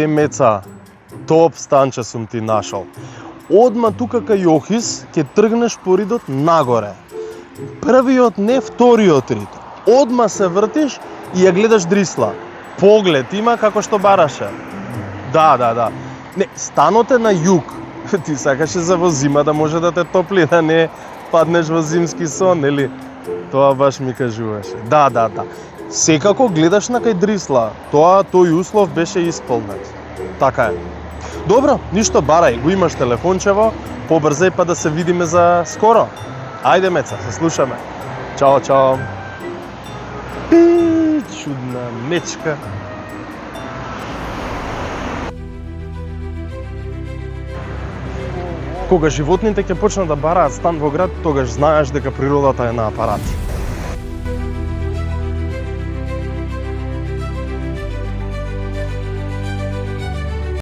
Меца, топ станче сум ти нашол. Одма тука кај Охис ќе тргнеш по ридот нагоре. Првиот, не вториот рид. Одма се вртиш и ја гледаш Дрисла. Поглед има како што бараше. Да. Не, станот е на југ. Ти сакаше за во зима да може да те топли, да не паднеш во зимски сон, нели? Тоа баш ми кажуваше. Да. Секако гледаш на кај Дрисла. Тој услов беше исполнет. Така е. Добро, ништо барај, го имаш телефончево, побрзај па да се видиме за скоро. Ајде Меца, се слушаме. Чао. Чудна мечка. Кога животните ќе почнат да бараат стан во град, тогаш знаеш дека природата е на апарат.